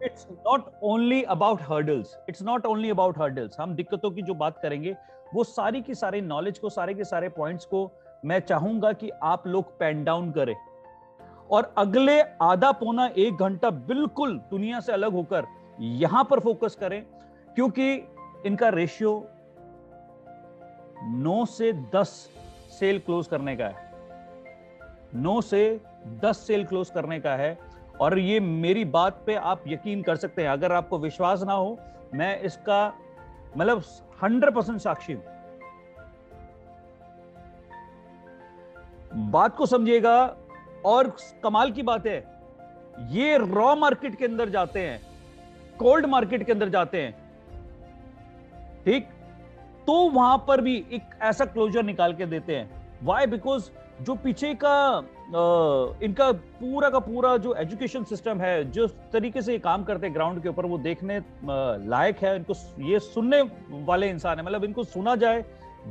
It's not only about hurdles, it's not only about hurdles. हम दिक्कतों की जो बात करेंगे, वो सारी की सारी नॉलेज को, सारे के सारे पॉइंट्स को मैं चाहूंगा कि आप लोग पेन डाउन करें और अगले आधा पौना एक घंटा बिल्कुल दुनिया से अलग होकर यहां पर फोकस करें, क्योंकि इनका रेशियो 9 से 10 सेल क्लोज करने का है, 9 से 10 सेल क्लोज करने का है। और ये मेरी बात पे आप यकीन कर सकते हैं। अगर आपको विश्वास ना हो, मैं इसका मतलब 100% साक्षी हूं। बात को समझिएगा। और कमाल की बात है, ये रॉ मार्केट के अंदर जाते हैं, कोल्ड मार्केट के अंदर जाते हैं, ठीक, तो वहां पर भी एक ऐसा क्लोजर निकाल के देते हैं। वाई? बिकॉज जो पीछे का इनका पूरा का पूरा जो एजुकेशन सिस्टम है, जो तरीके से ये काम करते हैं ग्राउंड के ऊपर, वो देखने लायक है। इनको ये सुनने वाले इंसान है, मतलब इनको सुना जाए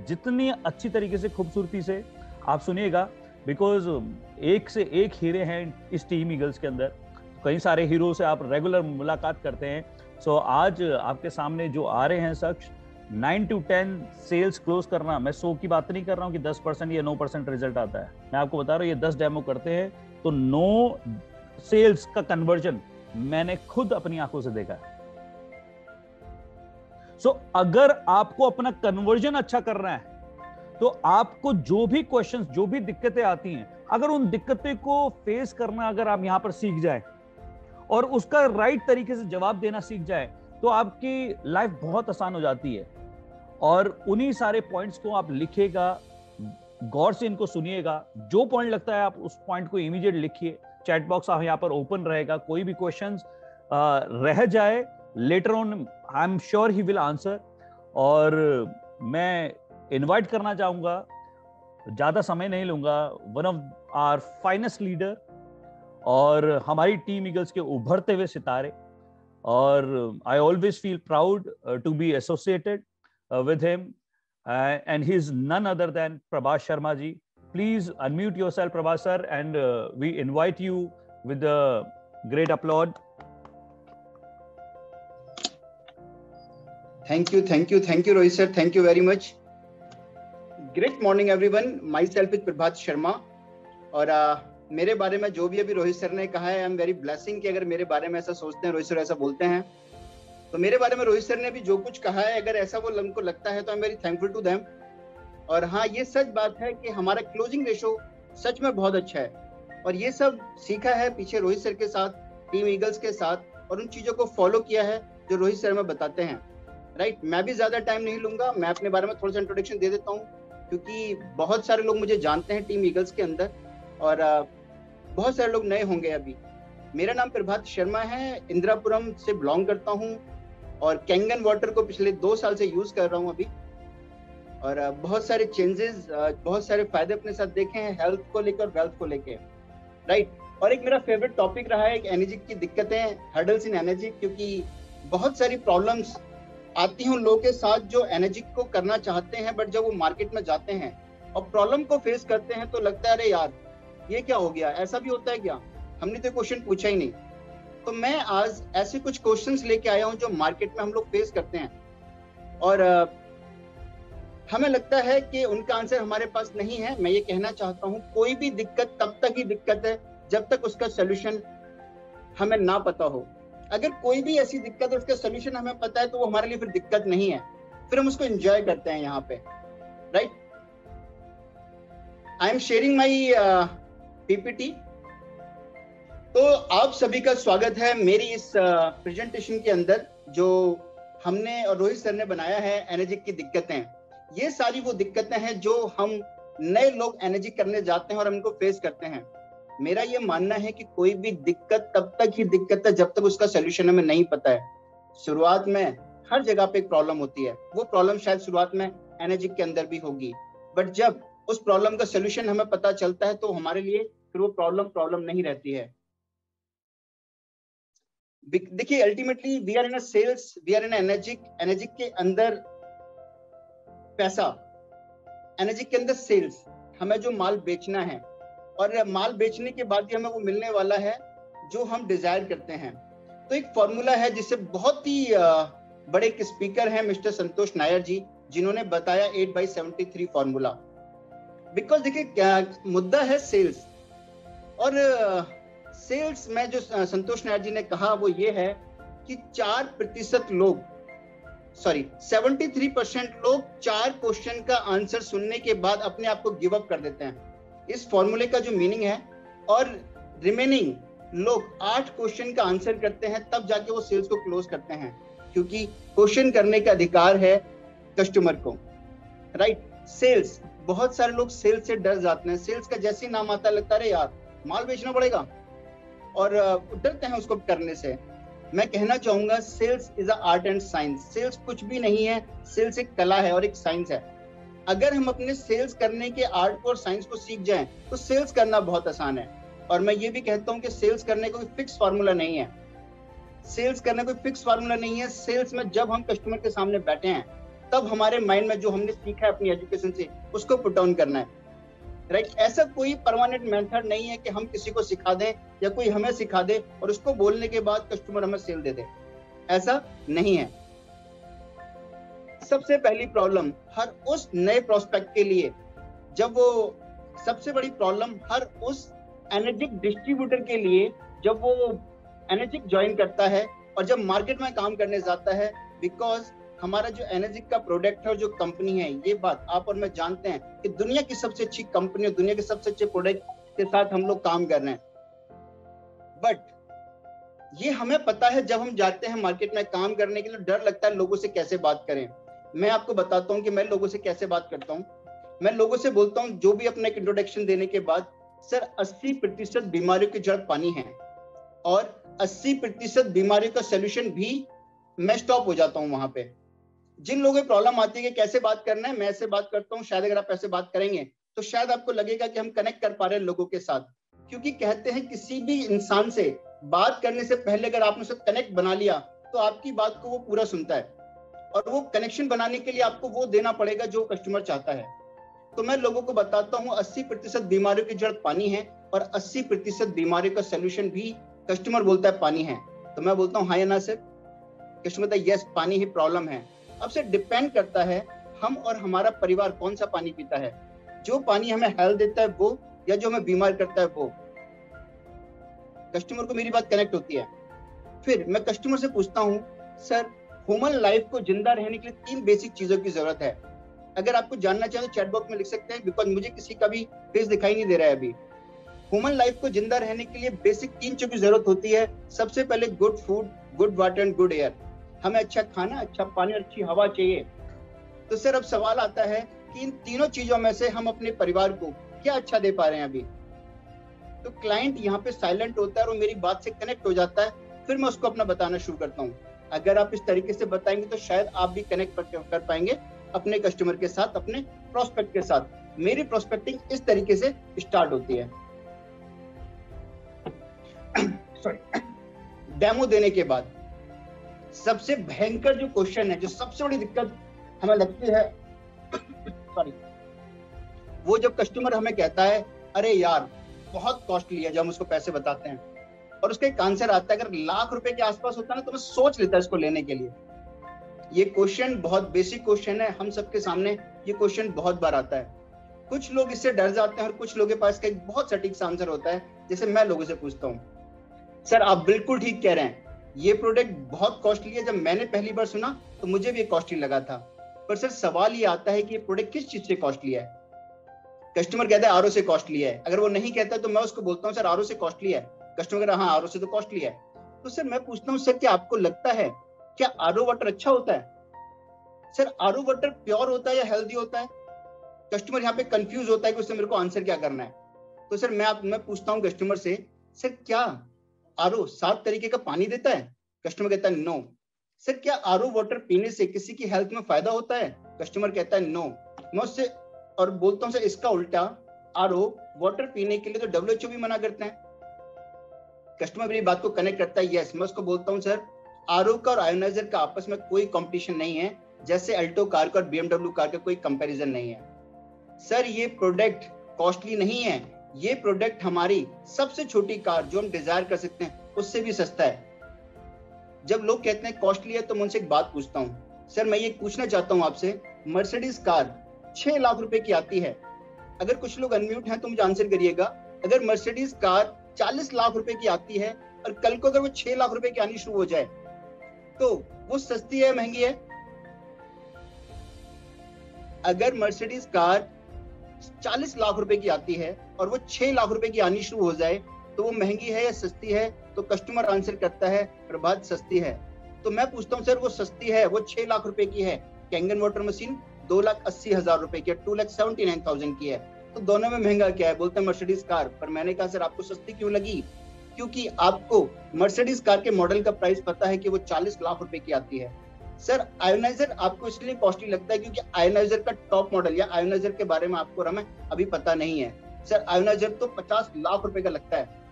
जितनी अच्छी तरीके से, खूबसूरती से आप सुनिएगा। बिकॉज एक से एक हीरे हैं इस टीम ईगल्स के अंदर। कई सारे हीरो से आप रेगुलर मुलाकात करते हैं। सो आज आपके सामने जो आ रहे हैं शख्स, 9 to 10 सेल्स क्लोज करना, मैं 100 की बात नहीं कर रहा हूं कि 10% या 9% रिजल्ट आता है। मैं आपको बता रहा हूं, ये 10 डेमो करते हैं तो 9 सेल्स का कन्वर्जन मैंने खुद अपनी आंखों से देखा है। सो अगर आपको अपना कन्वर्जन अच्छा करना है, तो आपको जो भी क्वेश्चंस, जो भी दिक्कतें आती हैं, अगर उन दिक्कतें को फेस करना अगर आप यहां पर सीख जाए और उसका राइट तरीके से जवाब देना सीख जाए, तो आपकी लाइफ बहुत आसान हो जाती है। और उन्हीं सारे पॉइंट्स को आप लिखिएगा, गौर से इनको सुनिएगा। जो पॉइंट लगता है आप उस पॉइंट को इमीडिएट लिखिए। चैट बॉक्स यहाँ पर ओपन रहेगा, कोई भी क्वेश्चंस रह जाए, later on I am sure he will answer. और मैं इनवाइट करना चाहूंगा, ज्यादा समय नहीं लूंगा, one of our finest leader और हमारी टीम ईगल्स के उभरते हुए सितारे। और I always feel proud to be associated with him, and he is none other than Prabhas Sharma ji. Please unmute yourself, Prabhas sir, and we invite you with the great applaud. Thank you, Rohit sir. Thank you very much. Great morning, everyone. Myself is Prabhat Sharma. और मेरे बारे में जो भी अभी Rohit sir ने कहा है, आई एम वेरी ब्लेसिंग कि अगर मेरे बारे में ऐसा सोचते हैं, रोहित सर ऐसा बोलते हैं, तो मेरे बारे में रोहित सर ने भी जो कुछ कहा है, अगर ऐसा वो उनको लगता है, तो I am very thankful to them. और हाँ, ये सच बात है कि हमारा क्लोजिंग रेशो सच में बहुत अच्छा है। और ये सब सीखा है पीछे रोहित सर के साथ, टीम ईगल्स के साथ, और उन चीजों को फॉलो किया है जो रोहित सर में बताते हैं। राइट, मैं भी ज्यादा टाइम नहीं लूंगा, मैं अपने बारे में थोड़ा सा इंट्रोडक्शन दे देता हूँ, क्योंकि बहुत सारे लोग मुझे जानते हैं टीम ईगल्स के अंदर, और बहुत सारे लोग नए होंगे अभी। मेरा नाम प्रभात शर्मा है, इंदिरापुरम से बिलोंग करता हूँ, और कैंगन वाटर को पिछले 2 साल से यूज कर रहा हूँ अभी। और बहुत सारे चेंजेस, बहुत सारे फायदे अपने साथ देखे हैं, हेल्थ को लेकर, वेल्थ को लेकर। राइट, और एक मेरा फेवरेट टॉपिक रहा है एनर्जी की दिक्कतें, हर्डल्स इन एनर्जी, क्योंकि बहुत सारी प्रॉब्लम्स आती हैं उन लोगों के साथ जो एनर्जी को करना चाहते हैं, बट जब वो मार्केट में जाते हैं और प्रॉब्लम को फेस करते हैं, तो लगता है अरे यार ये क्या हो गया, ऐसा भी होता है क्या, हमने तो क्वेश्चन पूछा ही नहीं। तो मैं आज ऐसे कुछ क्वेश्चंस लेके आया हूं जो मार्केट में हम लोग फेस करते हैं, और हमें लगता है कि उनका आंसर हमारे पास नहीं है। मैं ये कहना चाहता हूं, कोई भी दिक्कत तब तक ही दिक्कत है जब तक उसका सोल्यूशन हमें ना पता हो। अगर कोई भी ऐसी दिक्कत है उसका सोल्यूशन हमें पता है, तो वो हमारे लिए फिर दिक्कत नहीं है, फिर हम उसको एंजॉय करते हैं यहाँ पे। Right, I am sharing my PPT. तो आप सभी का स्वागत है मेरी इस प्रेजेंटेशन के अंदर, जो हमने और रोहित सर ने बनाया है, एनर्जी की दिक्कतें। ये सारी वो दिक्कतें हैं जो हम नए लोग एनर्जी करने जाते हैं और हम इनको फेस करते हैं। मेरा ये मानना है कि कोई भी दिक्कत तब तक ही दिक्कत है जब तक उसका सोल्यूशन हमें नहीं पता है। शुरुआत में हर जगह पे एक प्रॉब्लम होती है, वो प्रॉब्लम शायद शुरुआत में एनर्जी के अंदर भी होगी, बट जब उस प्रॉब्लम का सोल्यूशन हमें पता चलता है, तो हमारे लिए फिर वो प्रॉब्लम नहीं रहती है। देखिए, ultimately we are in a sales, we are in energy के अंदर पैसा, एनर्जी के अंदर सेल्स, हमें जो माल बेचना है, और माल बेचने के बाद ही हमें वो मिलने वाला है जो हम डिजायर करते हैं। तो एक फॉर्मूला है जिसे बहुत ही बड़े एक स्पीकर हैं मिस्टर संतोष नायर जी, जिन्होंने बताया 8/73 फॉर्मूला। बिकॉज देखिए क्या मुद्दा है सेल्स, और सेल्स में जो संतोष नायर जी ने कहा वो ये है कि 4% लोग 73% लोग 4 क्वेश्चन का आंसर सुनने के बाद अपने आप को गिव अप कर देते हैं। इस फॉर्मूले का जो मीनिंग है, और रिमेनिंग लोग 8 क्वेश्चन का आंसर करते हैं, तब जाके वो सेल्स को क्लोज करते हैं, क्योंकि क्वेश्चन करने का अधिकार है कस्टमर को, राइट। सेल्स, बहुत सारे लोग सेल्स से डर जाते हैं। सेल्स का जैसे ही नाम आता है लगता है यार माल बेचना पड़ेगा, और डरते हैं उसको करने से। मैं कहना चाहूंगा sales is a art and science. Sales कुछ भी नहीं है, सेल्स एक कला है और एक साइंस है। अगर हम अपने सेल्स करने के आर्ट और साइंस को सीख जाएं तो सेल्स करना बहुत आसान है। और मैं ये भी कहता हूं कि सेल्स करने का कोई फिक्स फार्मूला नहीं है। सेल्स करने का कोई फिक्स फार्मूला नहीं है। सेल्स में जब हम कस्टमर के सामने बैठे हैं तब हमारे माइंड में जो हमने सीखा है अपनी एजुकेशन से उसको पुट ऑन करना है, राइट। ऐसा कोई परमानेंट मेथड नहीं है कि हम किसी को सिखा दें या कोई हमें सिखा दे और उसको बोलने के बाद कस्टमर हमें सेल दे दे, ऐसा नहीं है। सबसे पहली प्रॉब्लम हर उस नए प्रोस्पेक्ट के लिए, जब वो सबसे बड़ी प्रॉब्लम हर उस एनर्जिक डिस्ट्रीब्यूटर के लिए जब वो एनर्जिक ज्वाइन करता है और जब मार्केट में काम करने जाता है, बिकॉज हमारा जो एनर्जिक का प्रोडक्ट है और जो कंपनी है, ये बात आप और मैं जानते हैं कि दुनिया की सबसे अच्छी कंपनी और दुनिया के सबसे अच्छे प्रोडक्ट के साथ हम लोग काम कर रहे हैं। बट ये हमें पता है, जब हम जाते हैं मार्केट में काम करने के लिए डर लगता है लोगों से कैसे बात करें। मैं आपको बताता हूं कि मैं लोगों से कैसे बात करता हूं। मैं लोगों से बोलता हूं, जो भी अपना एक इंट्रोडक्शन देने के बाद, सर 80% बीमारियों की जड़ पानी है और 80% बीमारियों का सोल्यूशन भी, मैं स्टॉप हो जाता हूं वहां पे। जिन लोगों की प्रॉब्लम आती है कि कैसे बात करना है, मैं ऐसे बात करता हूं। शायद अगर आप ऐसे बात करेंगे तो शायद आपको लगेगा कि हम कनेक्ट कर पा रहे हैं लोगों के साथ, क्योंकि कहते हैं किसी भी इंसान से बात करने से पहले अगर आपने उससे कनेक्ट बना लिया तो आपकी बात को वो पूरा सुनता है, और वो कनेक्शन बनाने के लिए आपको वो देना पड़ेगा जो कस्टमर चाहता है। तो मैं लोगों को बताता हूँ 80% बीमारियों की जड़ पानी है और 80% बीमारियों का सोल्यूशन भी कस्टमर बोलता है पानी है। तो मैं बोलता हूँ हाँ या ना सर, कस्टमर बोलता है यस पानी ही प्रॉब्लम है। अब से डिपेंड करता है हम और हमारा परिवार कौन सा पानी पीता है, जो पानी हमें हेल्थ देता है वो, या जो हमें बीमार करता है वो। कस्टमर को मेरी बात कनेक्ट होती है। फिर मैं कस्टमर से पूछता हूँ, सर ह्यूमन लाइफ को जिंदा रहने के लिए 3 बेसिक चीजों की जरूरत है। अगर आपको जानना चाहे तो चैट बॉक्स में लिख सकते हैं, बिकॉज मुझे किसी का भी फेस दिखाई नहीं दे रहा है अभी। ह्यूमन लाइफ को जिंदा रहने के लिए बेसिक 3 चीजों की जरूरत होती है। सबसे पहले good food, good water and good air. हमें अच्छा खाना, अच्छा पानी और अच्छी हवा चाहिए। तो सर अब सवाल आता है कि इन तीनों चीजों में से हम अपने परिवार को क्या अच्छा दे पा रहे हैं अभी। तो क्लाइंट यहाँ पे साइलेंट होता है और मेरी बात से कनेक्ट हो जाता है। फिर मैं उसको अपना बताना शुरू करता हूँ। अगर आप इस तरीके से बताएंगे तो शायद आप भी कनेक्ट कर पाएंगे अपने कस्टमर के साथ, अपने प्रोस्पेक्ट के साथ। मेरी प्रोस्पेक्टिंग इस तरीके से स्टार्ट होती है। सॉरी, डेमो देने के बाद सबसे भयंकर जो क्वेश्चन है, जो सबसे बड़ी दिक्कत हमें लगती है, सॉरी, वो जब कस्टमर हमें कहता है अरे यार बहुत कॉस्टली है, जब हम उसको पैसे बताते हैं और उसका एक आंसर आता है अगर लाख रुपए के आसपास होता है ना तो मैं सोच लेता इसको लेने के लिए। ये क्वेश्चन बहुत बेसिक क्वेश्चन है, हम सबके सामने ये क्वेश्चन बहुत बार आता है। कुछ लोग इससे डर जाते हैं और कुछ लोगों के पास का एक बहुत सटीक सा आंसर होता है। जैसे मैं लोगों से पूछता हूँ, सर आप बिल्कुल ठीक कह रहे हैं, ये प्रोडक्ट बहुत कॉस्टली है। जब मैंने पहली बार सुना तो मुझे भी कॉस्टली लगा था, पर सर सवाल ये आता है कि ये प्रोडक्ट किस चीज से कॉस्टली है। कस्टमर कहता है आरओ से कॉस्टली है। अगर वो नहीं कहता तो मैं उसको बोलता हूँ सर आरओ से कॉस्टली है। कस्टमर कह रहा हाँ आरओ से तो कॉस्टली है। तो सर मैं पूछता हूँ सर क्या आपको लगता है क्या आरओ वाटर अच्छा होता है? सर आरओ वाटर प्योर होता है या हेल्दी होता है? कस्टमर यहाँ पे कंफ्यूज होता है कि उससे मेरे को आंसर क्या करना है। तो सर मैं पूछता हूँ कस्टमर से, सर क्या आरओ 7 तरीके का पानी देता है? कस्टमर कहता है नो। सर क्या आरओ वाटर पीने से किसी की हेल्थ में फायदा होता है? कस्टमर कहता है नो। मैं उससे और बोलता हूँ सर इसका उल्टा, आरओ वाटर पीने के लिए तो WHO भी मना करते हैं। कस्टमर मेरी बात को कनेक्ट करता है, यस। मैं उसको बोलता हूँ सर आरओ का और आयोनाइजर का आपस में कोई कंपटीशन नहीं है, जैसे अल्टो कार का और BMW कार का कोई कंपैरिजन नहीं है। सर ये प्रोडक्ट कॉस्टली नहीं है, ये प्रोडक्ट हमारी सबसे छोटी कार जो हम डिजायर कर सकते हैं उससे भी सस्ता है। जब लोग कहते हैं कॉस्टली है तो मैं उनसे एक बात पूछता हूँ, सर मैं ये पूछना चाहता हूँ आपसे, मर्सिडीज कार 6 लाख रुपए की आती है, अगर कुछ लोग अनम्यूट हैं तो मुझे आंसर करिएगा, अगर मर्सिडीज कार 40 लाख रुपए की आती है और कल को अगर वो 6 लाख रुपए की आनी शुरू हो जाए तो वो सस्ती है महंगी है? अगर मर्सिडीज कार 40 लाख रुपए की आती है और वो 6 लाख रुपए की आनी शुरू हो जाए तो वो महंगी है या सस्ती है? तो कस्टमर आंसर करता है प्रभात सस्ती है। तो मैं पूछता हूँ सर वो सस्ती है, वो 6 लाख रुपए की है, कैंगन वाटर मशीन 2,80,000 रुपए की है, 2,79,000 की है, तो दोनों में महंगा क्या है? बोलते हैं मर्सिडीज कार। पर मैंने कहा सर आपको सस्ती क्यों लगी? क्योंकि आपको मर्सिडीज कार के मॉडल का प्राइस पता है कि वो 40 लाख रुपए की आती है। सर आयोनाइजर आपको इसलिए कॉस्टली लगता है क्योंकि आयोनाइजर का टॉप मॉडल या आयोनाइजर के बारे में आपको हमें अभी पता नहीं है। सर आयोनाइजर तो 50 लाख रुपए का लगता है।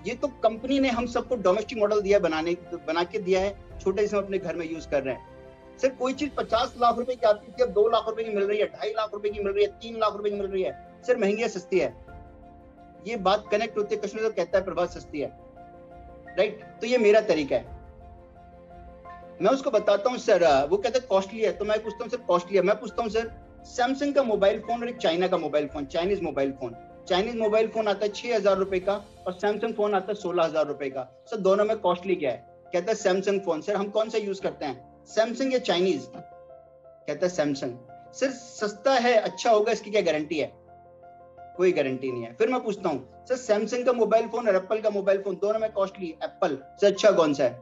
ये तो कंपनी ने हम सबको डोमेस्टिक मॉडल दिया बना के दिया है, छोटे से हम अपने घर में यूज कर रहे हैं। सर कोई चीज 50 लाख रुपए की आती थी, अब 2 लाख रुपए की मिल रही है, 2.5 लाख रुपए की मिल रही है, 3 लाख रुपए की मिल रही है। सर महंगी है सस्ती है? ये बात कनेक्ट होती है, कस्टमर कहता है प्रभात सस्ती है, राइट? तो ये मेरा तरीका है। मैं उसको बताता हूँ सर, वो कहता है कॉस्टली है, तो मैं पूछता हूँ सर कॉस्टली है? मैं पूछता हूँ सर सैमसंग का मोबाइल फोन और एक चाइना का mobile phone, Chinese mobile phone आता है 6,000 रुपए का और सैमसंग फोन आता है 16,000 रुपए का। सर दोनों में कॉस्टली क्या है? कहता है सैमसंग फोन। सर हम कौन सा यूज करते हैं, सैमसंग या चाइनीज? कहता है सैमसंग। सर सस्ता है, अच्छा होगा, इसकी क्या गारंटी है? कोई गारंटी नहीं है। फिर मैं पूछता हूँ सर सैमसंग का मोबाइल फोन और एप्पल का मोबाइल फोन दोनों में कॉस्टली, एप्पल से अच्छा कौन सा है?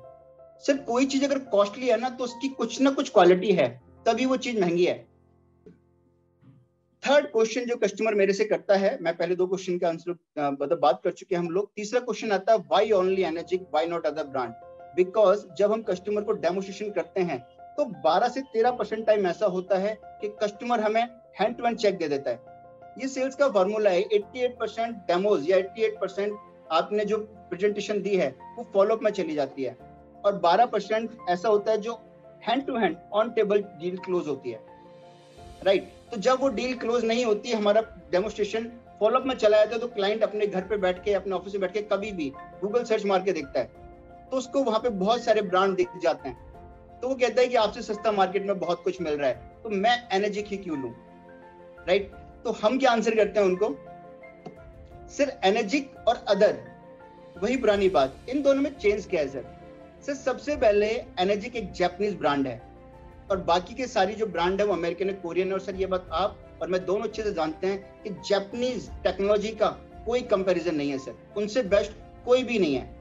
सर कोई चीज अगर कॉस्टली है ना तो उसकी कुछ ना कुछ क्वालिटी है, तभी वो चीज महंगी है। थर्ड क्वेश्चन जो कस्टमर मेरे से करता है, मैं पहले 2 क्वेश्चन का आंसर बात कर चुके हैं हम लोग। तीसरा क्वेश्चन आता है why only energic, why not other brand? Because जब हम कस्टमर को डेमोस्ट्रेशन करते हैं तो 12 से 13% टाइम ऐसा होता है कि कस्टमर हमें हैंड टू हैंड चेक दे देता है। ये सेल्स का फॉर्मूला है, 88% डेमोज या 88% आपने जो प्रेजेंटेशन दी है वो फॉलोअप में चली जाती है, और 12% ऐसा होता है जो hand to hand on table deal close होती है, राइट? तो जब वो डील क्लोज नहीं होती, हमारा डेमोस्ट्रेशन फॉलोअप में चला जाता है, तो क्लाइंट अपने घर पे बैठ के, अपने ऑफिस में बैठ के कभी भी गूगल सर्च मार के देखता है तो उसको वहां पे बहुत सारे ब्रांड दिख जाते हैं, तो वो कहता है कि आपसे सस्ता मार्केट में बहुत कुछ मिल रहा है, तो मैं एनर्जिक ही क्यों लूं, राइट? तो हम क्या आंसर करते हैं उनको, सिर्फ एनर्जिक और अदर वही पुरानी बात, इन दोनों में चेंज क्या है? सर सबसे पहले एनर्जिक एक जापानीज ब्रांड है और बाकी के सारी जो ब्रांड है वो अमेरिकन है, कोरियन है। और सर ये बात आप और मैं दोनों अच्छे से जानते हैं कि जापानीज टेक्नोलॉजी का कोई कंपैरिजन नहीं है सर, उनसे बेस्ट कोई भी नहीं है।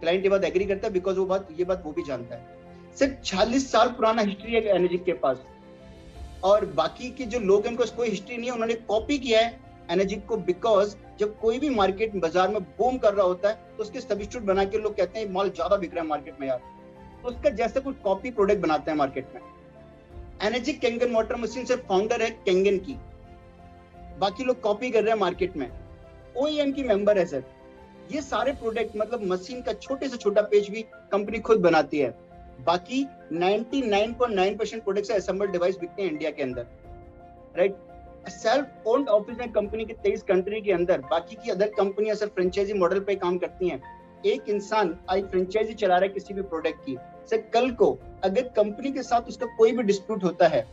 क्लाइंट ये बात एग्री करता है बिकॉज ये बात वो भी जानता है। सर 40 साल पुराना हिस्ट्री है एनर्जिक के पास, और बाकी के जो लोग हैं उनको कोई हिस्ट्री नहीं है, उन्होंने कॉपी किया है एनर्जिक को। बिकॉज जब कोई भी मार्केट बाजार में बूम कर रहा होता है तो उसके सब्स्टिट्यूट बना के लोग कहते हैं माल ज्यादा बिक रहा है मार्केट में यार, तो उसका जैसे कुछ कॉपी प्रोडक्ट बनाते हैं मार्केट में। एनर्जिक कैंगन वाटर मशीन से फाउंडर है कैंगन की, बाकी लोग कॉपी कर रहे हैं मार्केट में, ओईएम की मेंबर है सर। ये सारे प्रोडक्ट मतलब मशीन का छोटे से छोटा पेज भी कंपनी खुद बनाती है। बाकी 99.9% प्रोडक्ट से असेंबल डिवाइस बिकते हैं इंडिया के अंदर, राइट? सेल्फ ओन्ड ऑफिस है कंपनी के 23 कंट्री के अंदर। बाकी की अदर कंपनियां सर फ्रेंचाइजी मॉडल पे काम करती हैं। एक इंसान आज फ्रेंचाइजी चला रहा है किसी भी प्रोडक्ट की, सर कल को अगर कंपनी के साथ उसका कोई भी डिस्प्यूट होता है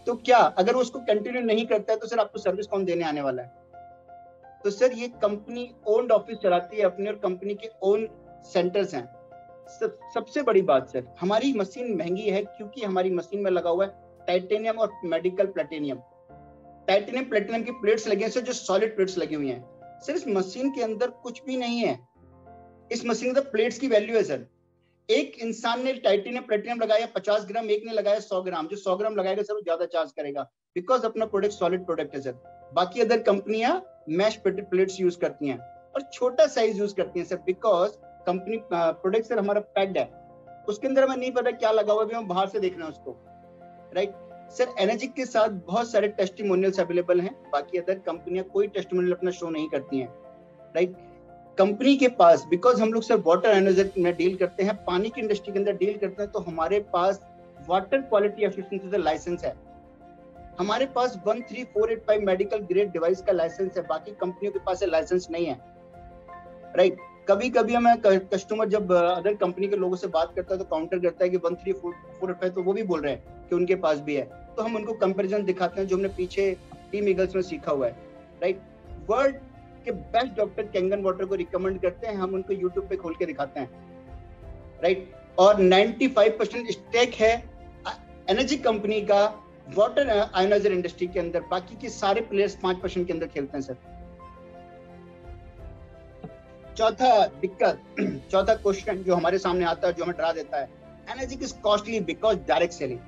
तो क्या अगर वो उसको कंटिन्यू नहीं करता है तो सर आपको सर्विस कौन देने आने वाला है? तो सर ये कंपनी ओन्ड ऑफिस चलाती है अपने, और कंपनी के ओन सेंटर्स हैं। सबसे बड़ी बात सर, हमारी मशीन महंगी है क्योंकि हमारी मशीन में लगा हुआ है टाइटेनियम और मेडिकल प्लेटिनियम। टाइटेनियम प्लेटिनियम की प्लेट्स लगी हैं सर, जो सॉलिड प्लेट्स लगी हुई हैं। सर इस मशीन के अंदर कुछ भी नहीं है, इस मशीन के अंदर प्लेट्स की वैल्यू है सर। एक इंसान ने टाइटेनियम प्लेटिनियम लगाया 50 ग्राम, एक ने लगाया 100 ग्राम। जो 100 ग्राम लगाएगा सर वो ज्यादा चार्ज करेगा बिकॉज अपना प्रोडक्ट सॉलिड प्रोडक्ट है सर। बाकी अदर कंपनियां मैश प्लेट्स यूज करती हैं और छोटा साइज यूज करती हैं sir, because company product sir हमारा पैक्ड है, उसके अंदर हमें नहीं पता क्या लगा हुआ है, हम बाहर से देख रहे हैं उसको, राइट? सर एनर्जिक के साथ बहुत सारे टेस्टिमोनियल्स अवेलेबल हैं, बाकी अदर कंपनियां कोई टेस्टिमोनियल अपना शो नहीं करती हैं, राइट? कंपनी के पास बिकॉज हम लोग सर वाटर एनर्जी में डील करते हैं, पानी की इंडस्ट्री के अंदर डील करते हैं, तो हमारे पास वाटर क्वालिटी एफिशिएंसी का लाइसेंस है। हमारे पास 13485 मेडिकल ग्रेड डिवाइस का लाइसेंस है, बाकी कंपनियों के पास लाइसेंस नहीं है, राइट? कभी कभी हमें कस्टमर जब अदर कंपनी के लोगों से बात करता है तो काउंटर करता है कि 1345 तो वो भी बोल रहे हैं कि उनके पास भी है, तो हम उनको कंपैरिजन दिखाते हैं जो हमने पीछे टीम ईगल्स में सीखा हुआ है, राइट। वर्ल्ड के बेस्ट डॉक्टर कैंगन वाटर को रिकमेंड करते हैं, हम उनको यूट्यूब पे खोल के दिखाते हैं, राइट। और 95% स्टेक है एनर्जी कंपनी का वाटर आयोनाइजर इंडस्ट्री के अंदर, बाकी के सारे प्लेयर्स 5% के अंदर खेलते हैं सर। चौथा क्वेश्चन जो हमारे सामने आता है, जो हमें डरा देता है, energy is costly because direct selling.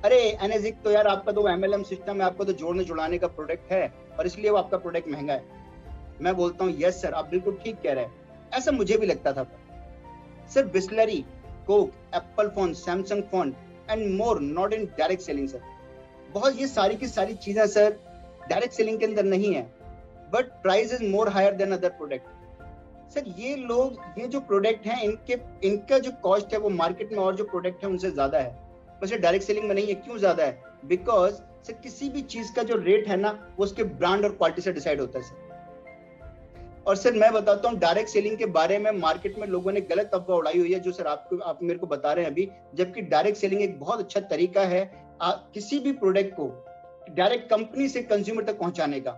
अरे एनर्जी तो यार आपका तो MLM सिस्टम है, आपका तो जोड़ने जुड़ाने का प्रोडक्ट है और इसलिए वो आपका प्रोडक्ट महंगा है। मैं बोलता हूँ यस सर, आप बिल्कुल ठीक कह रहे हैं, ऐसा मुझे भी लगता था sir. Bisleri, Coke, Apple phone, Samsung phone and more not in direct selling sir. बहुत ये सारी की सारी चीजें सर डायरेक्ट सेलिंग के अंदर नहीं है, but price is more higher than other product sir. ये लोग, ये जो प्रोडक्ट हैं इनका जो कॉस्ट है वो मार्केट में और जो प्रोडक्ट है उनसे ज्यादा है, बस डायरेक्ट सेलिंग में नहीं है। क्यों ज्यादा है? बिकॉज सर किसी भी चीज का जो रेट है ना वो उसके ब्रांड और क्वालिटी से डिसाइड होता है सर। और सर मैं बताता हूँ डायरेक्ट सेलिंग के बारे में मार्केट में लोगों ने गलत अफवाह उड़ाई हुई है, जो सर आप मेरे को बता रहे हैं अभी, जबकि डायरेक्ट सेलिंग एक बहुत अच्छा तरीका है किसी भी प्रोडक्ट को डायरेक्ट कंपनी से कंज्यूमर तक पहुंचाने का,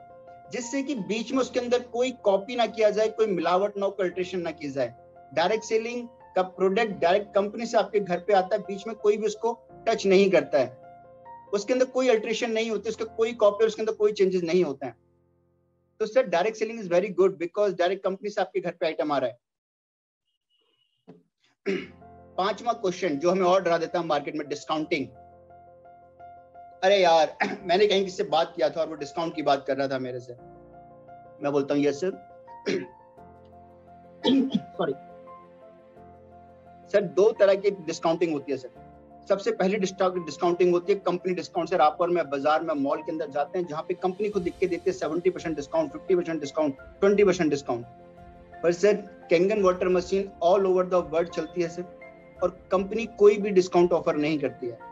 जिससे कि बीच में उसके अंदर कोई कॉपी ना किया जाए, कोई मिलावट ना, कोई अल्ट्रेशन ना की जाए। डायरेक्ट सेलिंग का प्रोडक्ट डायरेक्ट कंपनी से आपके घर पे आता है, बीच में कोई भी उसको टच नहीं करता है, उसके अंदर कोई अल्ट्रेशन नहीं होती, उसका कोई कॉपी, उसके अंदर कोई चेंजेस नहीं होते हैं। तो sir direct selling is very good because direct company से आपके घर पे आइटम आ रहा है। पांचवा क्वेश्चन जो हमें और डरा देता है मार्केट में, डिस्काउंटिंग। अरे यार मैंने कहीं किससे बात किया था और वो डिस्काउंट की बात कर रहा था मेरे से। मैं बोलता हूँ यस सर। सॉरी सर, दो तरह की डिस्काउंटिंग होती है सर। सबसे पहली डिस्काउंटिंग होती है कंपनी डिस्काउंट। सर आप और मैं बाजार में, मॉल के अंदर जाते हैं जहां पे कंपनी को दिख के देते हैं 70% डिस्काउंट, 50% डिस्काउंट, 20% डिस्काउंट। पर sir Kangen water machine all over the world चलती है सर, और कंपनी कोई भी डिस्काउंट ऑफर नहीं करती है।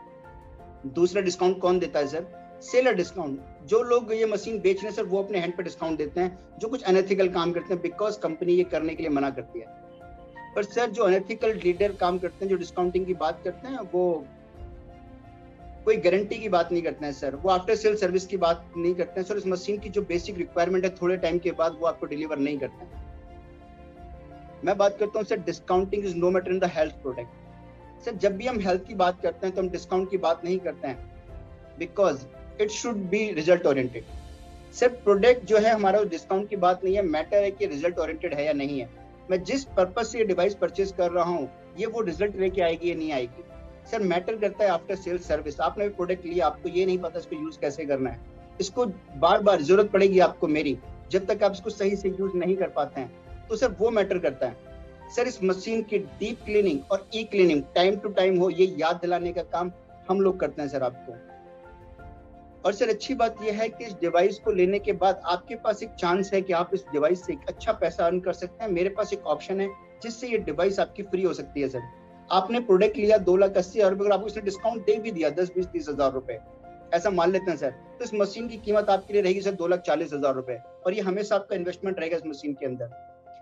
दूसरा डिस्काउंट कौन देता है सर? Seller discount. जो लोग ये मशीन बेच रहे हैं सर वो अपने हैंड पे डिस्काउंट देते हैं, जो कुछ अनएथिकल काम करते हैं, बिकॉज कंपनी ये करने के लिए मना करती है। पर सर जो अनएथिकल लीडर काम करते हैं, जो डिस्काउंटिंग की बात करते हैं, वो कोई गारंटी की बात नहीं करते हैं सर, वो आफ्टर सेल सर्विस की बात नहीं करते हैं सर। इस मशीन की जो बेसिक रिक्वायरमेंट है थोड़े टाइम के बाद वो आपको डिलीवर नहीं करते हैं। मैं बात करता हूँ sir discounting is no matter in the health product. Sir जब भी हम हेल्थ की बात करते हैं तो हम डिस्काउंट की बात नहीं करते हैं, because it should be result oriented. Sir product जो है हमारा डिस्काउंट की बात नहीं है, मैटर है कि रिजल्ट ओरिएंटेड है या नहीं है। मैं जिस पर्पज से ये डिवाइस परचेज कर रहा हूँ ये वो रिजल्ट लेके आएगी या नहीं आएगी। सर मैटर करता है आफ्टर सेल सर्विस। आपने प्रोडक्ट लिया, आपको ये नहीं पता इसको यूज कैसे करना है, इसको बार बार जरूरत पड़ेगी आपको मेरी, जब तक आप इसको सही से यूज नहीं कर पाते हैं, तो सर वो मैटर करता है। सर इस मशीन की डीप क्लीनिंग और ई क्लीनिंग टाइम टू टाइम हो, ये याद दिलाने का काम हम लोग करते हैं सर आपको। और सर अच्छी बात यह है कि इस डिवाइस को लेने के बाद आपके पास एक चांस है कि आप इस डिवाइस से एक अच्छा पैसा अर्न कर सकते हैं। मेरे पास एक ऑप्शन है जिससे ये डिवाइस आपकी फ्री हो सकती है सर। आपने प्रोडक्ट लिया 2,80,000 रुपए, अगर आपको इसने डिस्काउंट दे भी दिया 10, 20, 30 हजार रुपए, ऐसा मान लेते हैं सर, तो इस मशीन की कीमत आपके लिए रहेगी सर 2,40,000 रुपए, और ये हमेशा आपका इन्वेस्टमेंट रहेगा इस मशीन के अंदर।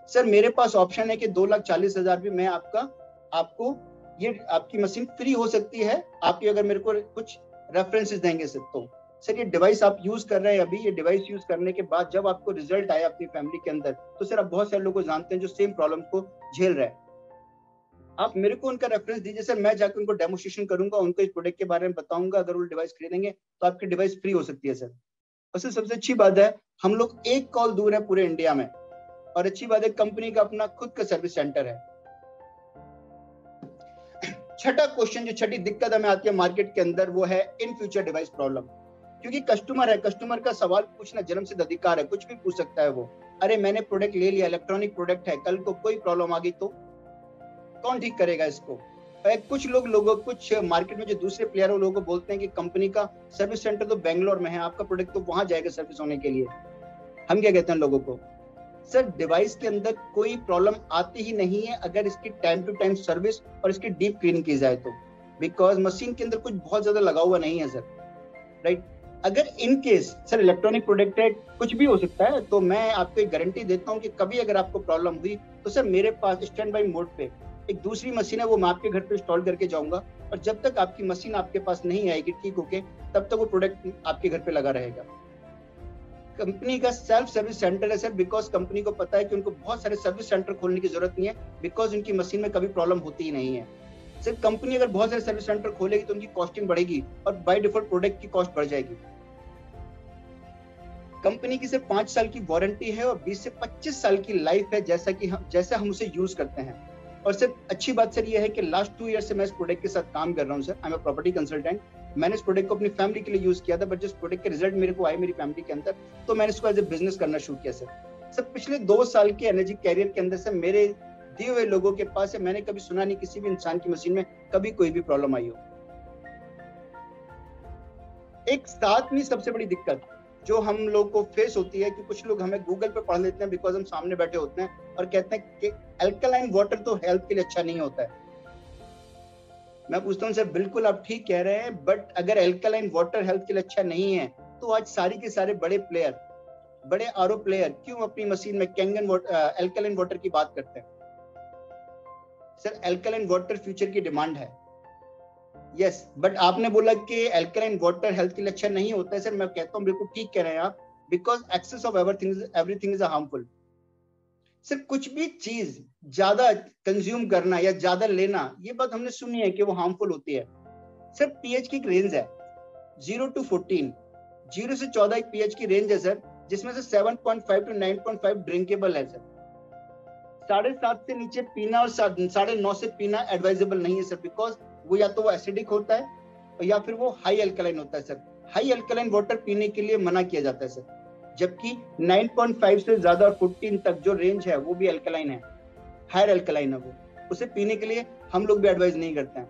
सर मेरे पास ऑप्शन है कि 2,40,000 भी मैं आपको ये आपकी मशीन फ्री हो सकती है, आपकी अगर मेरे को कुछ रेफरेंसेस देंगे सर। तो सर ये डिवाइस आप यूज कर रहे हैं अभी, ये डिवाइस यूज करने के बाद जब आपको रिजल्ट आया अपनी फैमिली के अंदर, तो सर आप बहुत सारे लोगों को जानते हैं जो सेम प्रॉब्लम को झेल रहे हैं, आप मेरे को उनका रेफरेंस दीजिए सर, मैं जाकर उनको डेमोस्ट्रेशन करूंगा, उनको इस प्रोडक्ट के बारे में बताऊंगा। अगर वो डिवाइस खरीदेंगे तो आपकी डिवाइस फ्री हो सकती है सर। और सर सबसे अच्छी बात है हम लोग एक कॉल दूर है पूरे इंडिया में, और अच्छी बात है कंपनी का अपना खुद का सर्विस सेंटर है। छठा क्वेश्चन, जो छठी दिक्कत हमें आती है मार्केट के अंदर, वो है इन फ्यूचर डिवाइस प्रॉब्लम। क्योंकि कस्टमर है, कस्टमर का सवाल पूछना जन्मसिद्ध अधिकार है, कुछ भी पूछ सकता है वो। अरे मैंने प्रोडक्ट ले लिया, इलेक्ट्रॉनिक प्रोडक्ट है, कल को कोई प्रॉब्लम आ गई तो कौन ठीक करेगा इसको? कुछ मार्केट में जो दूसरे प्लेयर है लोगों को बोलते हैं कि कंपनी का सर्विस सेंटर तो बेंगलोर में है, आपका प्रोडक्ट तो वहां जाएगा सर्विस होने के लिए। हम क्या कहते हैं लोगों को? सर डिवाइस के अंदर कोई प्रॉब्लम आती ही नहीं है अगर इसकी टाइम टू टाइम सर्विस और इसकी डीप क्लीनिंग की जाए तो, बिकॉज मशीन के अंदर कुछ बहुत ज्यादा लगा हुआ नहीं है सर, राइट। अगर in case sir electronic product है, कुछ भी हो सकता है, तो मैं आपको एक गारंटी देता हूँ कि कभी अगर आपको प्रॉब्लम हुई तो सर मेरे पास स्टैंड बाई मोड पे एक दूसरी मशीन है, वो मैं आपके घर पे इंस्टॉल करके जाऊंगा, और जब तक आपकी मशीन आपके पास नहीं आएगी ठीक होके, तब तक वो प्रोडक्ट आपके घर पे लगा रहेगा। कंपनी का सेल्फ सर्विस सेंटर है सर, बिकॉज कंपनी को पता है कि उनको बहुत सारे सर्विस सेंटर खोलने की जरूरत नहीं है, बिकॉज उनकी मशीन में कभी प्रॉब्लम होती ही नहीं है। सिर्फ कंपनी अगर बहुत सारे सर्विस सेंटर खोलेगी तो उनकी कॉस्टिंग बढ़ेगी और बाय डिफॉल्ट प्रोडक्ट की कॉस्ट बढ़ जाएगी। कंपनी की सिर्फ 5 साल की वारंटी है और 20 से 25 साल की लाइफ है, जैसा हम उसे यूज करते हैं। और सिर्फ अच्छी बात सर ये है कि लास्ट 2 ईयर से मैं इस प्रोडक्ट के साथ काम कर रहा हूँ sir. I am a property consultant. मैंने इस प्रोडक्ट को अपनी फैमिली के लिए यूज किया था, बट जिस प्रोडक्ट के रिजल्ट मेरे को आए मेरी फैमिली के अंदर, तो मैंने इसको एज ए बिजनेस करना शुरू किया सर। पिछले 2 साल के एनर्जी कैरियर के अंदर से मेरे दिए हुए लोगों के पास है, मैंने कभी सुना नहीं किसी भी इंसान की मशीन में कभी कोई भी प्रॉब्लम आई हो। एक साथ में सबसे बड़ी दिक्कत जो हम लोग को फेस होती है कि कुछ लोग हमें गूगल पे पढ़ लेते हैं, बिकॉज हम सामने बैठे होते हैं और कहते हैं कि अल्कलाइन वाटर तो हेल्थ के लिए अच्छा नहीं होता है। मैं पूछता हूँ सर, बिल्कुल आप ठीक कह रहे हैं, बट अगर अल्कलाइन वाटर हेल्थ के लिए अच्छा नहीं है तो आज सारी के सारे बड़े प्लेयर, बड़े आरओ प्लेयर क्यों अपनी मशीन में कैंगन अल्कलाइन वाटर की बात करते हैं? सर अल्कलाइन वाटर फ्यूचर की डिमांड है, यस, बट आपने बोला कि अल्कलाइन वाटर हेल्थ के लिए अच्छा नहीं होता है। सर मैं कहता हूँ बिल्कुल ठीक कह रहे हैं आप, because excess of everything is harmful. Sir कुछ भी चीज ज्यादा कंज्यूम करना या ज्यादा लेना, ये बात हमने सुनी है कि वो हार्मफुल होती है। सर पीएच की एक रेंज है 0 to 14, 0 से 14 एक पीएच की रेंज है सर, जिसमें से 7.5 to 9.5 ड्रिंकेबल है सर। 7.5 से नीचे पीना और 9.5 से पीना एडवाइजेबल नहीं है सर, बिकॉज वो या तो वो एसिडिक होता है और या फिर वो हाई अल्कलाइन होता है सर। हाई अल्कलाइन वाटर पीने के लिए मना किया जाता है सर, जबकि 9.5 से ज्यादा और 14 तक जो रेंज है वो भी अल्कलाइन है, हायर अल्कलाइन है, वो उसे पीने के लिए हम लोग भी एडवाइज नहीं करते हैं।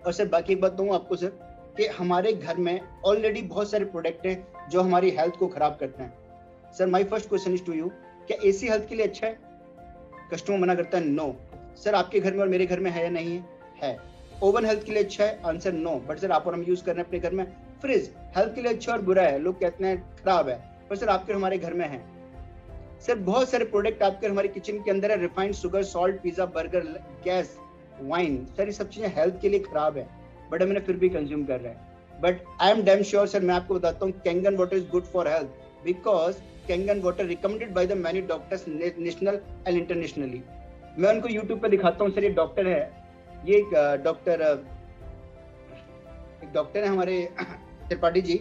और सर बाकी एक बात बताऊं आपको सर कि हमारे घर में ऑलरेडी बहुत सारे प्रोडक्ट हैं जो हमारी हेल्थ को खराब करते हैं। Sir my first question is to you, क्या एसी हेल्थ के लिए अच्छा है? कस्टमर मना करता है नो। सर आपके घर में और मेरे घर में है या नहीं है? ओवन हेल्थ के लिए अच्छा है? Answer no. बट सर आप और हम यूज कर रहे हैं अपने घर में। फ्रिज हेल्थ के लिए अच्छा और बुरा है? लोग कहते हैं खराब है, पर सर आपके हमारे घर में है। सर बहुत सारे प्रोडक्ट आपके हमारे किचन के अंदर है, refined sugar, salt, pizza, burger, gas, wine, sir ये सब चीजें हेल्थ के लिए खराब है, बट हमने फिर भी कंज्यूम कर रहे हैं। But I am damn sure sir, मैं आपको बताता हूँ Kangen water is good for health, because Kangen water recommended by the many doctors national and internationally. मैं उनको यूट्यूब पे दिखाता हूँ सर, ये डॉक्टर है, ये एक डॉक्टर है हमारे त्रिपाठी जी।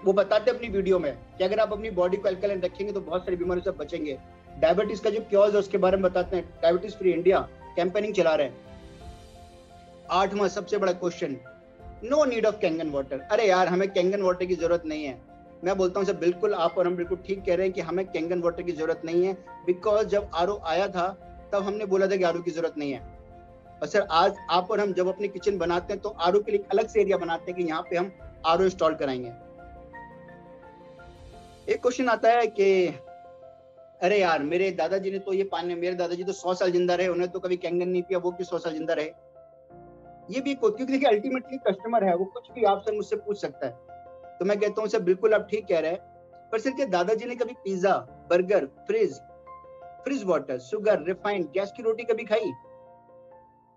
वो बताते अपनी वीडियो में कि अगर आप अपनी बॉडी को अल्कलाइन रखेंगे तो बहुत सारी बीमारियों से बचेंगे। डायबिटीज का जो क्योर्स है उसके बारे में बताते हैं, डायबिटीज फ्री इंडिया कैंपेनिंग चला रहे हैं। 8वां सबसे बड़ा question, no need of Kangen water. अरे यार हमें कैंगन वाटर की जरूरत नहीं है। मैं बोलता हूँ सर बिल्कुल आप और हम बिल्कुल ठीक कह रहे हैं कि हमें कैंगन वाटर की जरूरत नहीं है, बिकॉज जब आरओ आया था तब हमने बोला था कि आरओ की जरूरत नहीं है। और सर आज आप और हम जब अपनी किचन बनाते हैं तो आरओ के लिए अलग से एरिया बनाते हैं कि यहाँ पे हम आरओ इंस्टॉल कराएंगे। एक क्वेश्चन आता है कि अरे यार मेरे दादाजी ने तो ये पानी, मेरे दादाजी तो 100 साल जिंदा रहे, उन्हें तो कभी कैंगन नहीं पिया, वो क्यों 100 साल जिंदा रहे? ये भी क्योंकि देखिए अल्टीमेटली कस्टमर है, वो कुछ भी आपसे मुझसे पूछ सकता है। तो मैं कहता हूँ सर बिल्कुल आप ठीक कह रहे हैं, पर सर क्या दादाजी ने कभी pizza, burger, fridge water, sugar, refined, gas की रोटी कभी खाई?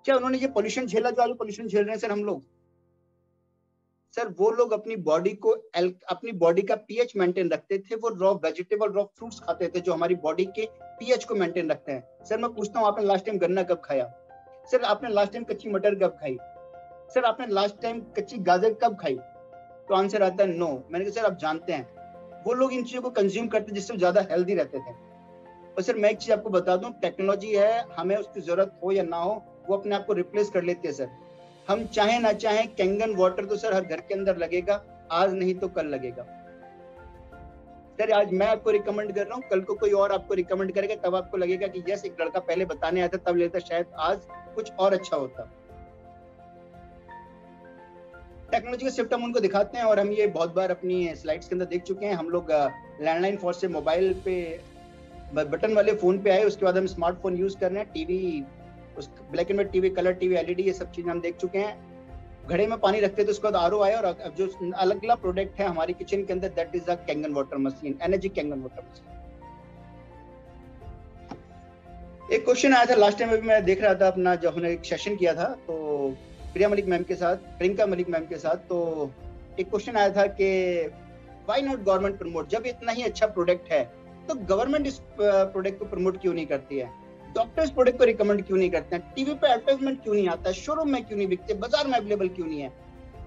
क्या उन्होंने ये पोल्यूशन झेला जो आज पोल्यूशन झेल रहे हैं सर हम लोग? सर वो लोग अपनी बॉडी का पीएच मेंटेन रखते थे, वो रॉ वेजिटेबल, रॉ फ्रूट्स खाते थे जो हमारी बॉडी के पीएच को मेंटेन रखते हैं। सर मैं पूछता हूँ आपने लास्ट टाइम गन्ना कब खाया? सर आपने लास्ट टाइम कच्ची मटर कब खाई? सर आपने लास्ट टाइम कच्ची गाजर कब खाई? तो आंसर आता है नो। मैंने कहा सर आप जानते हैं वो लोग इन चीजों को कंज्यूम करते जिससे ज्यादा हेल्दी रहते थे। और सर मैं एक चीज आपको बता दूं, टेक्नोलॉजी है, हमें उसकी जरूरत हो या ना हो वो अपने आप को रिप्लेस कर लेती है सर। हम चाहे ना चाहे कैंगन वाटर तो सर हर घर के अंदर लगेगा, आज नहीं तो कल लगेगा। सर आज मैं आपको रिकमेंड कर रहा हूँ, कल को कोई और आपको रिकमेंड करेगा, तब आपको लगेगा कि यस एक लड़का पहले बताने आया था तब लेता, शायद आज कुछ और अच्छा होता। टेक्नोलॉजी का शिफ्ट हम उनको दिखाते हैं और हम ये बहुत बार अपनी स्लाइड्स के अंदर देख चुके हैं। हम लोग लैंडलाइन फोन से मोबाइल पे बटन वाले फोन पे आए, उसके बाद हम स्मार्टफोन यूज कर रहे हैं, टीवी, उस black and white TV, colour TV, LED, ये सब चीजें हम देख चुके हैं। घड़े में पानी रखते थे, उसके बाद आरओ आया, और अब जो अलग अलग प्रोडक्ट है हमारी किचन के अंदर, that is the Kangen water machine, energy Kangen water machine. एक क्वेश्चन आया था लास्ट टाइम, अभी मैं देख रहा था अपना, जब हमने एक सेशन किया था तो प्रिया मलिक मैम के साथ, प्रियंका मलिक मैम के साथ, तो एक क्वेश्चन आया था कि व्हाई नॉट गवर्नमेंट प्रमोट, जब इतना ही अच्छा प्रोडक्ट है तो गवर्नमेंट इस प्रोडक्ट को प्रमोट क्यों नहीं करती है, डॉक्टर्स प्रोडक्ट को रिकमेंड क्यों नहीं करते हैं, टीवी पे एडवर्टाइजमेंट क्यों नहीं आता है, शोरूम में क्यों नहीं बिकते, बाजार में अवेलेबल क्यों नहीं है,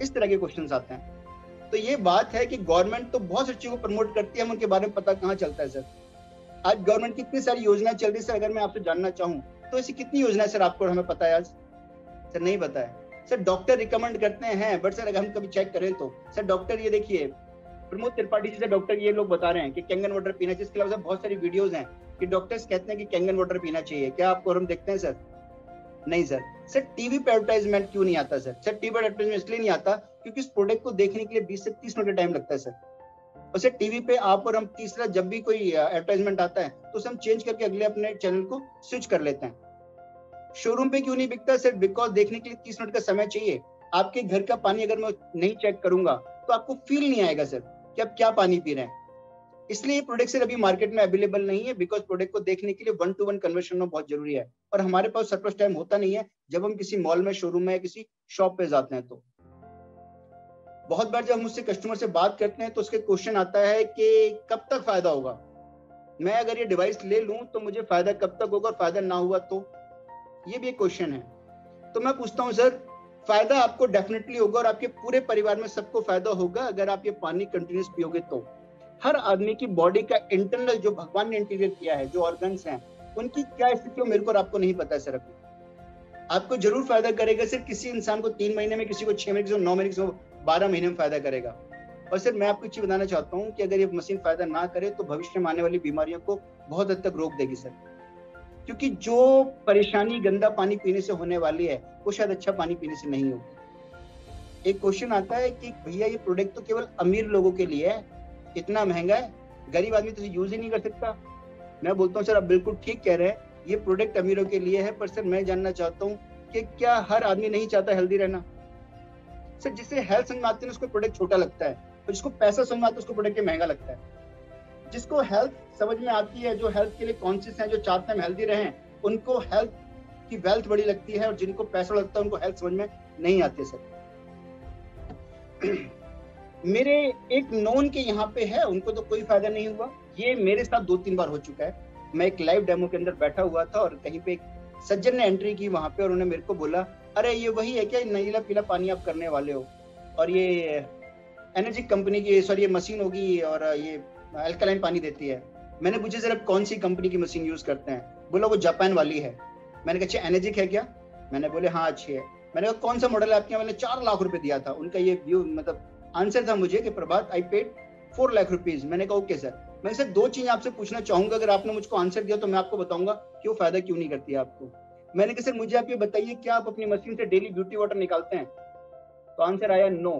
इस तरह के क्वेश्चंस आते हैं। तो ये बात है कि गवर्नमेंट तो बहुत सी चीजों को प्रमोट करती है, हम उनके बारे में पता कहाँ चलता है सर। आज गवर्नमेंट की कितनी सारी योजनाएं चल रही है सर, अगर मैं आपसे जानना चाहूँ तो ऐसी कितनी योजनाएं सर आपको हमें पता है आज? सर नहीं पता है सर। डॉक्टर रिकमेंड करते हैं, बट सर अगर हम कभी चेक करें तो सर डॉक्टर, ये देखिए प्रमोद त्रिपाठी जी से डॉक्टर ये लोग बता रहे हैं कि कैंगन वाटर पीना चाहिए, इसके अलावा बहुत सारी वीडियोस हैं कि डॉक्टर्स कहते हैं कि कैंगन वाटर पीना चाहिए, क्या आपको हम देखते हैं सर? नहीं सर। सर टीवी पे एडवर्टाइजमेंट क्यों नहीं आता सर? सर टीवी पे एडवर्टाइजमेंट इसलिए नहीं आता क्योंकि इस प्रोडक्ट को देखने के लिए 20 से 30 मिनट का टाइम लगता है सर। और सर टीवी पे आप और हम तीसरा जब भी कोई एडवर्टाइजमेंट आता है तो उसे हम चेंज करके अगले अपने चैनल को स्विच कर लेते हैं। शोरूम पे क्यों नहीं बिकता सर? बिकॉज देखने के लिए 30 मिनट का समय चाहिए। आपके घर का पानी अगर मैं नहीं चेक करूंगा तो आपको फील नहीं आएगा सर कि आप क्या पानी पी रहे हैं। इसलिए ये प्रोडक्ट सर अभी मार्केट में अवेलेबल नहीं है, बिकॉज प्रोडक्ट को देखने के लिए 1-to-1 कन्वर्शन में बहुत जरूरी है, और हमारे पास सरप्लस टाइम होता नहीं है जब हम किसी मॉल में, शोरूम में या किसी शॉप पे जाते हैं। तो बहुत बार जब हम मुझसे कस्टमर से बात करते हैं तो उसके क्वेश्चन आता है कि कब तक फायदा होगा, मैं अगर ये डिवाइस ले लूं तो मुझे फायदा कब तक होगा, और फायदा ना हुआ तो, ये भी एक क्वेश्चन है। तो मैं पूछता हूं सर, फायदा आपको डेफिनेटली होगा और आपके पूरे परिवार में सबको फायदा होगा अगर आप ये पानी कंटिन्यूस पियोगे तो। हर आदमी की बॉडी का इंटरनल जो भगवान ने इंटीग्रेट किया है, जो ऑर्गन्स हैं, उनकी क्या स्थिति हो मेरे को और आपको नहीं पता है सर। आपको जरूर फायदा करेगा सर। किसी इंसान को 3 महीने में, किसी को 6 महीने, किसी को 9 महीने, किसी को 12 महीने में फायदा करेगा। और सर मैं आपको एक चीज बताना चाहता हूँ कि अगर ये मशीन फायदा ना करे तो भविष्य में आने वाली बीमारियों को बहुत हद तक रोक देगी सर, क्योंकि जो परेशानी गंदा पानी पीने से होने वाली है वो शायद अच्छा पानी पीने से नहीं होगी। एक क्वेश्चन आता है कि भैया ये प्रोडक्ट तो केवल अमीर लोगों के लिए है, इतना महंगा है, गरीब आदमी तो यूज ही नहीं कर सकता। मैं बोलता हूँ सर आप बिल्कुल ठीक कह रहे हैं, ये प्रोडक्ट अमीरों के लिए है, पर सर मैं जानना चाहता हूँ कि क्या हर आदमी नहीं चाहता हेल्दी रहना? सर जिसे हेल्थ समझ में आती है उसको प्रोडक्ट छोटा लगता है, और जिसको पैसा समझ में आता है उसको प्रोडक्ट महंगा लगता है। जिसको हेल्थ समझ में आती है, जो हेल्थ के लिए कॉन्शियस है, जो चाहते हैं हम हेल्दी रहें, उनको हेल्थ की वेल्थ बड़ी लगती है, और जिनको पैसा लगता है उनको हेल्थ समझ में नहीं आती है सर। मेरे एक नॉन के यहाँ पे है, उनको तो कोई फायदा नहीं हुआ। ये मेरे साथ 2-3 बार हो चुका है। मैं एक लाइव डेमो के अंदर बैठा हुआ था और कहीं पे एक सज्जन ने एंट्री की वहां पे, और उन्होंने मेरे को बोला, अरे ये वही है क्या नीला पीला पानी आप करने वाले हो, और ये एनर्जी कंपनी की, सॉरी ये मशीन होगी और ये अल्कलाइन पानी देती है। मैंने पूछा सर आप कौन सी कंपनी की मशीन यूज करते हैं? बोला वो जापान वाली है। मैंने कहा अच्छा एनर्जिक है क्या? मैंने बोले हाँ अच्छी है। मैंने कहा कौन सा मॉडल है आपके? मैंने 4 लाख रुपए दिया था। उनका ये व्यू मतलब आंसर था मुझे कि प्रभात आई पेड 4 लाख रुपीज। मैंने कहा ओके सर। मैं सर 2 चीजें आपसे पूछना चाहूंगा, अगर आपने मुझको आंसर दिया तो मैं आपको बताऊंगा कि वो फायदा क्यों नहीं करती है आपको। मैंने कहा सर मुझे आप ये बताइए क्या आप अपनी मशीन से डेली ब्यूटी वाटर निकालते हैं? तो आंसर आया नो।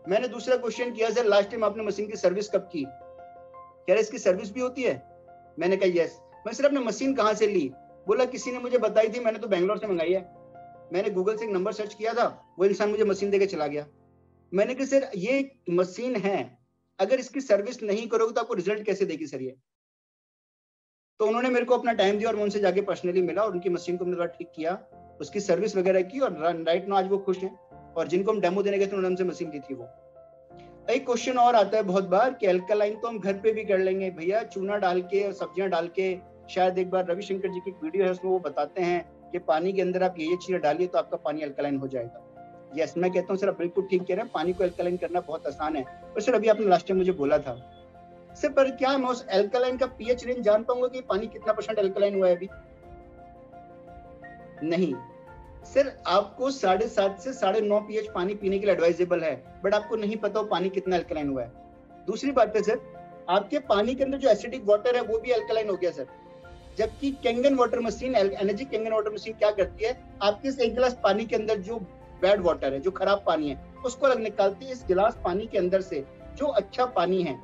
मैंने दूसरा क्वेश्चन किया सर लास्ट टाइम आपने मशीन की सर्विस कब की? कह रहे इसकी सर्विस भी होती है? मैंने कहा यस। मैं सर आपने मशीन कहाँ से ली? बोला किसी ने मुझे बताई थी, मैंने तो बैंगलोर से मंगाई है। मैंने गूगल से एक नंबर सर्च किया था, वो इंसान मुझे मशीन देके चला गया। मैंने कहा सर ये मशीन है, अगर इसकी सर्विस नहीं करोगे तो आपको रिजल्ट कैसे देगी सर ये? तो उन्होंने मेरे को अपना टाइम दिया और मैं उनसे जाके पर्सनली मिला और उनकी मशीन को मैंने ठीक किया, उसकी सर्विस वगैरह की, और राइट नाउ आज वो खुश हैं। और जिनको हम डेमो देने गए थे उन्होंने हमसे मशीन ली थी वो। एक क्वेश्चन और आता है बहुत बार कि अल्कलाइन तो हम घर पे भी कर लेंगे भैया, चूना डाल के और सब्जियां डाल के। शायद एक बार रविशंकर जी की एक वीडियो है उसमें वो बताते हैं कि पानी के अंदर आप ये चीजें डालिए तो आपका पानी अल्कलाइन हो जाएगा। यस, मैं कहता हूँ सर आप बिल्कुल ठीक कह रहे हैं, पानी को अल्कलाइन करना बहुत आसान है। और सर अभी आपने लास्ट टाइम मुझे बोला था सर, पर क्या मैं उस अल्कलाइन का पीएच रेंज जान पाऊंगा कि पानी कितना % अल्कलाइन हुआ है अभी? नहीं सर, आपको 7.5 से 9.5 pH पानी पीने के लिए एडवाइजेबल है, बट आपको नहीं पता वो पानी कितना अल्कलाइन हुआ है। दूसरी बात है सर, आपके पानी के अंदर जो एसिडिक वाटर है वो भी अल्कलाइन हो गया सर, जबकि Kangen water machine, energy Kangen water machine क्या करती है, आपके इस 1 गिलास पानी के अंदर जो बैड वाटर है, जो खराब पानी है, उसको अलग निकालती है। इस गिलास पानी के अंदर से जो अच्छा पानी है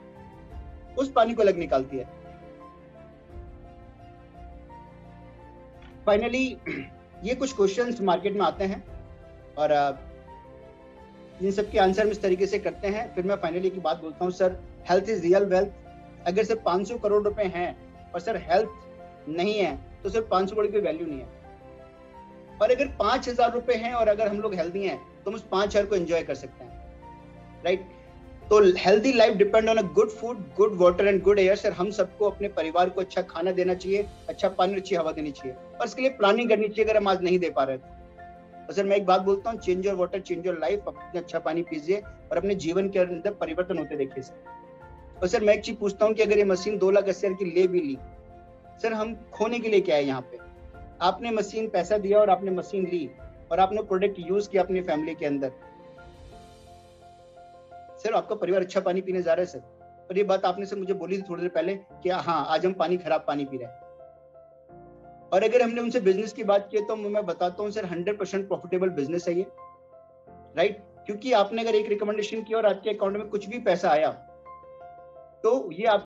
उस पानी को अलग निकालती है। फाइनली ये कुछ क्वेश्चंस मार्केट में आते हैं और इन सब के आंसर हम इस तरीके से करते हैं। फिर मैं फाइनली की बात बोलता हूँ sir, health is real wealth. अगर सिर्फ 500 करोड़ रुपए हैं और सर हेल्थ नहीं है तो सिर्फ 500 करोड़ की वैल्यू नहीं है। और अगर 5,000 रुपए हैं और अगर हम लोग हेल्दी हैं तो हम उस 5,000 को एंजॉय कर सकते हैं, राइट। तो healthy life depend on a good food, good water and good air. Sir हम सबको अपने परिवार को अच्छा खाना देना चाहिए, अच्छा पानी, अच्छी हवा देनी चाहिए, और इसके लिए प्लानिंग करनी चाहिए अगर हम आज नहीं दे पा रहे तो सर मैं एक बात बोलता हूँ, change your water, change your life. अपने अच्छा पानी पीजिए और अपने जीवन के अंदर परिवर्तन होते देखिए सर। और सर मैं एक चीज पूछता हूँ कि अगर ये मशीन 2,80,000 की ले भी ली, सर हम खोने के लिए क्या है यहाँ पे? आपने मशीन पैसा दिया और आपने मशीन ली और आपने प्रोडक्ट यूज किया अपनी फैमिली के अंदर, सर आपका परिवार अच्छा पानी पीने जा रहा है सर। और ये बात आपने सर मुझे बोली थी थोड़ी देर पहले कि हाँ आज हम खराब पानी पी रहे हैं। और अगर हमने उनसे बिजनेस की बात की तो मैं बताता हूँ सर 100% प्रॉफिटेबल बिजनेस है ये, राइट। क्योंकि आपने अगर एक रिकमेंडेशन किया और आपके अकाउंट में कुछ भी पैसा आया तो ये आप